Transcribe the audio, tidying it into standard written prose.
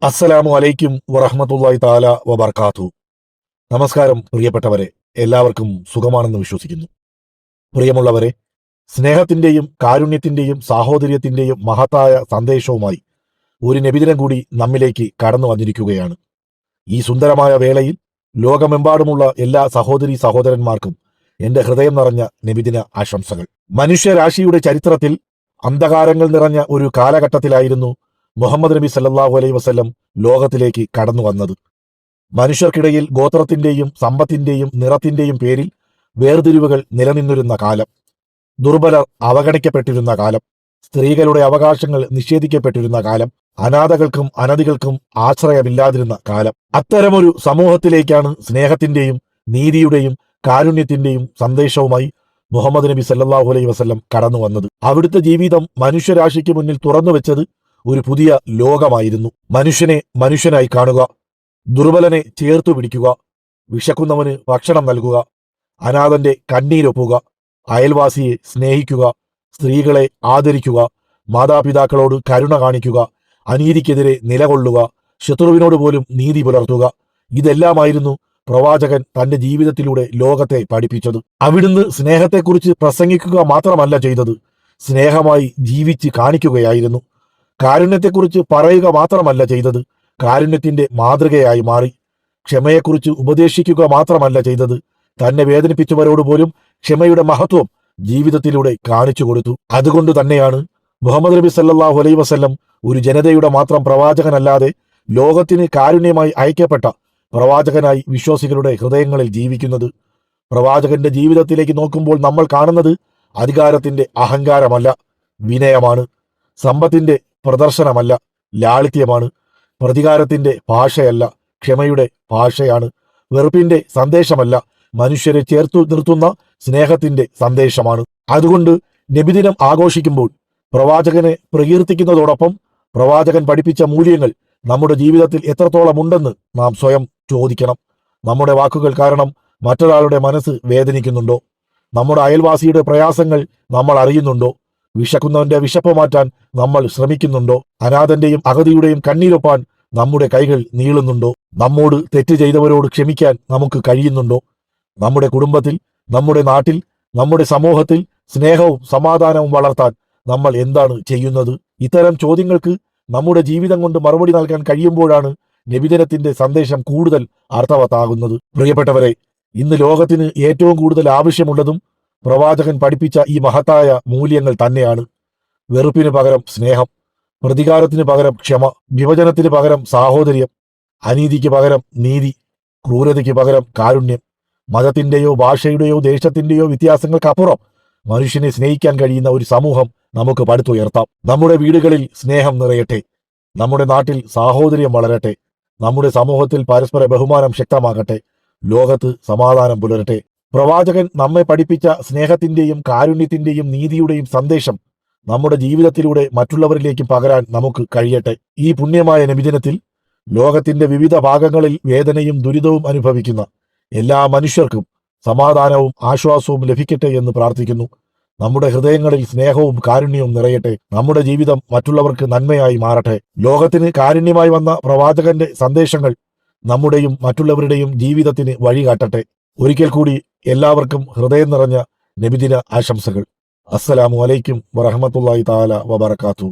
അസ്സലാമു അലൈക്കും വറഹ്മത്തുള്ളാഹി തആല വബർക്കാത്തു. നമസ്കാരം പ്രിയപ്പെട്ടവരെ, എല്ലാവർക്കും സുഖമാണെന്ന് വിശ്വസിക്കുന്നു. പ്രിയമുള്ളവരെ, സ്നേഹത്തിന്റെയും കാരുണ്യത്തിന്റെയും സാഹോദര്യത്തിന്റെയും മഹത്തായ സന്ദേശവുമായി ഒരു നബിദിനം കൂടി നമ്മിലേക്ക് കടന്നു വന്നിരിക്കുകയാണ്. ഈ സുന്ദരമായ വേളയിൽ ലോകമെമ്പാടുമുള്ള എല്ലാ സഹോദരി സഹോദരന്മാർക്കും എന്റെ ഹൃദയം നിറഞ്ഞ നബിദിന ആശംസകൾ. മനുഷ്യരാശിയുടെ ചരിത്രത്തിൽ അന്ധകാരങ്ങൾ നിറഞ്ഞ ഒരു കാലഘട്ടത്തിലായിരുന്നു മുഹമ്മദ് നബി സല്ലല്ലാഹു അലൈഹി വസല്ലം ലോകത്തിലേക്ക് കടന്നു വന്നത്. മനുഷ്യർക്കിടയിൽ ഗോത്രത്തിന്റെയും സമ്പത്തിന്റെയും നിറത്തിന്റെയും പേരിൽ വേർതിരിവുകൾ നിലനിന്നിരുന്ന കാലം, ദുർബലർ അവഗണിക്കപ്പെട്ടിരുന്ന കാലം, സ്ത്രീകളുടെ അവകാശങ്ങൾ നിഷേധിക്കപ്പെട്ടിരുന്ന കാലം, അനാഥകൾക്കും അനധികൾക്കും ആശ്രയമില്ലാതിരുന്ന കാലം. അത്തരമൊരു സമൂഹത്തിലേക്കാണ് സ്നേഹത്തിന്റെയും നീതിയുടെയും കാരുണ്യത്തിന്റെയും സന്ദേശവുമായി മുഹമ്മദ് നബി സല്ലല്ലാഹു അലൈഹി വസല്ലം കടന്നു വന്നത്. അവിടുത്തെ ജീവിതം മനുഷ്യരാശിക്ക് മുന്നിൽ തുറന്നു വെച്ചത് ഒരു പുതിയ ലോകമായിരുന്നു. മനുഷ്യനെ മനുഷ്യനായി കാണുക, ദുർബലനെ ചേർത്തു പിടിക്കുക, വിശക്കുന്നവന് ഭക്ഷണം നൽകുക, അനാഥന്റെ കണ്ണീരൊപ്പുക, അയൽവാസിയെ സ്നേഹിക്കുക, സ്ത്രീകളെ ആദരിക്കുക, മാതാപിതാക്കളോട് കരുണ കാണിക്കുക, അനീതിക്കെതിരെ നിലകൊള്ളുക, ശത്രുവിനോട് പോലും നീതി പുലർത്തുക. ഇതെല്ലാമായിരുന്നു പ്രവാചകൻ തന്റെ ജീവിതത്തിലൂടെ ലോകത്തെ പഠിപ്പിച്ചത്. അവിടുന്ന് സ്നേഹത്തെക്കുറിച്ച് പ്രസംഗിക്കുക മാത്രമല്ല ചെയ്തത്, സ്നേഹമായി ജീവിച്ച് കാണിക്കുകയായിരുന്നു. കാരുണ്യത്തെക്കുറിച്ച് പറയുക മാത്രമല്ല ചെയ്തത്, കാരുണ്യത്തിന്റെ മാതൃകയായി മാറി. ക്ഷമയെക്കുറിച്ച് ഉപദേശിക്കുക മാത്രമല്ല ചെയ്തത്, തന്നെ വേദനിപ്പിച്ചവരോട് പോലും ക്ഷമയുടെ മഹത്വം ജീവിതത്തിലൂടെ കാണിച്ചു കൊടുത്തു. അതുകൊണ്ട് തന്നെയാണ് മുഹമ്മദ് നബി സല്ലല്ലാഹു അലൈഹി വസല്ലം ഒരു ജനതയുടെ മാത്രം പ്രവാചകനല്ലാതെ ലോകത്തിന് കാരുണ്യമായി അയക്കപ്പെട്ട പ്രവാചകനായി വിശ്വാസികളുടെ ഹൃദയങ്ങളിൽ ജീവിക്കുന്നത്. പ്രവാചകന്റെ ജീവിതത്തിലേക്ക് നോക്കുമ്പോൾ നമ്മൾ കാണുന്നത് അധികാരത്തിന്റെ അഹങ്കാരമല്ല, വിനയമാണ്. സമ്പത്തിന്റെ പ്രദർശനമല്ല, ലാളിത്യമാണ്. പ്രതികാരത്തിന്റെ ഭാഷയല്ല, ക്ഷമയുടെ ഭാഷയാണ്. വെറുപ്പിന്റെ സന്ദേശമല്ല, മനുഷ്യരെ ചേർത്തു നിർത്തുന്ന സ്നേഹത്തിന്റെ സന്ദേശമാണ്. അതുകൊണ്ട് നബിദിനം ആഘോഷിക്കുമ്പോൾ പ്രവാചകനെ പ്രകീർത്തിക്കുന്നതോടൊപ്പം പ്രവാചകൻ പഠിപ്പിച്ച മൂല്യങ്ങൾ നമ്മുടെ ജീവിതത്തിൽ എത്രത്തോളം ഉണ്ടെന്ന് നാം സ്വയം ചോദിക്കണം. നമ്മുടെ വാക്കുകൾ കാരണം മറ്റൊരാളുടെ മനസ്സ് വേദനിക്കുന്നുണ്ടോ? നമ്മുടെ അയൽവാസിയുടെ പ്രയാസങ്ങൾ നമ്മൾ അറിയുന്നുണ്ടോ? വിശക്കുന്നവന്റെ വിശപ്പ് മാറ്റാൻ നമ്മൾ ശ്രമിക്കുന്നുണ്ടോ? അനാഥന്റെയും അഗതിയുടെയും കണ്ണീരൊപ്പാൻ നമ്മുടെ കൈകൾ നീളുന്നുണ്ടോ? നമ്മോട് തെറ്റ് ചെയ്തവരോട് ക്ഷമിക്കാൻ നമുക്ക് കഴിയുന്നുണ്ടോ? നമ്മുടെ കുടുംബത്തിൽ, നമ്മുടെ നാട്ടിൽ, നമ്മുടെ സമൂഹത്തിൽ സ്നേഹവും സമാധാനവും വളർത്താൻ നമ്മൾ എന്താണ് ചെയ്യുന്നത്? ഇത്തരം ചോദ്യങ്ങൾക്ക് നമ്മുടെ ജീവിതം കൊണ്ട് മറുപടി നൽകാൻ കഴിയുമ്പോഴാണ് നബിദിനത്തിന്റെ സന്ദേശം കൂടുതൽ അർത്ഥവത്താകുന്നത്. പ്രിയപ്പെട്ടവരെ, ഇന്ന് ലോകത്തിന് ഏറ്റവും കൂടുതൽ ആവശ്യമുള്ളതും പ്രവാചകൻ പഠിപ്പിച്ച ഈ മഹത്തായ മൂല്യങ്ങൾ തന്നെയാണ്. വെറുപ്പിന് പകരം സ്നേഹം, പ്രതികാരത്തിന് പകരം ക്ഷമ, വിഭജനത്തിന് പകരം സാഹോദര്യം, അനീതിക്ക് പകരം നീതി, ക്രൂരതയ്ക്ക് പകരം കാരുണ്യം. മതത്തിന്റെയോ ഭാഷയുടെയോ ദേശത്തിന്റെയോ വ്യത്യാസങ്ങൾക്കപ്പുറം മനുഷ്യനെ സ്നേഹിക്കാൻ കഴിയുന്ന ഒരു സമൂഹം നമുക്ക് പടുത്തുയർത്താം. നമ്മുടെ വീടുകളിൽ സ്നേഹം നിറയട്ടെ, നമ്മുടെ നാട്ടിൽ സാഹോദര്യം വളരട്ടെ, നമ്മുടെ സമൂഹത്തിൽ പരസ്പര ബഹുമാനം ശക്തമാകട്ടെ, ലോകത്ത് സമാധാനം പുലരട്ടെ. പ്രവാചകൻ നമ്മെ പഠിപ്പിച്ച സ്നേഹത്തിന്റെയും കാരുണ്യത്തിന്റെയും നീതിയുടെയും സന്ദേശം നമ്മുടെ ജീവിതത്തിലൂടെ മറ്റുള്ളവരിലേക്ക് പകരാൻ നമുക്ക് കഴിയട്ടെ. ഈ പുണ്യമായ നബിദിനത്തിൽ ലോകത്തിന്റെ വിവിധ ഭാഗങ്ങളിൽ വേദനയും ദുരിതവും അനുഭവിക്കുന്ന എല്ലാ മനുഷ്യർക്കും സമാധാനവും ആശ്വാസവും ലഭിക്കട്ടെ എന്ന് പ്രാർത്ഥിക്കുന്നു. നമ്മുടെ ഹൃദയങ്ങളിൽ സ്നേഹവും കാരുണ്യവും നിറയട്ടെ. നമ്മുടെ ജീവിതം മറ്റുള്ളവർക്ക് നന്മയായി മാറട്ടെ. ലോകത്തിന് കാരുണ്യമായി വന്ന പ്രവാചകന്റെ സന്ദേശങ്ങൾ നമ്മുടെയും മറ്റുള്ളവരുടെയും ജീവിതത്തിന് വഴികാട്ടട്ടെ. ഒരിക്കൽ കൂടി എല്ലാവർക്കും ഹൃദയം നിറഞ്ഞ നബിദിന ആശംസകൾ. അസ്സലാമു അലൈക്കും വറഹ്മത്തുള്ളാഹി തആല വബറകാതുഹു.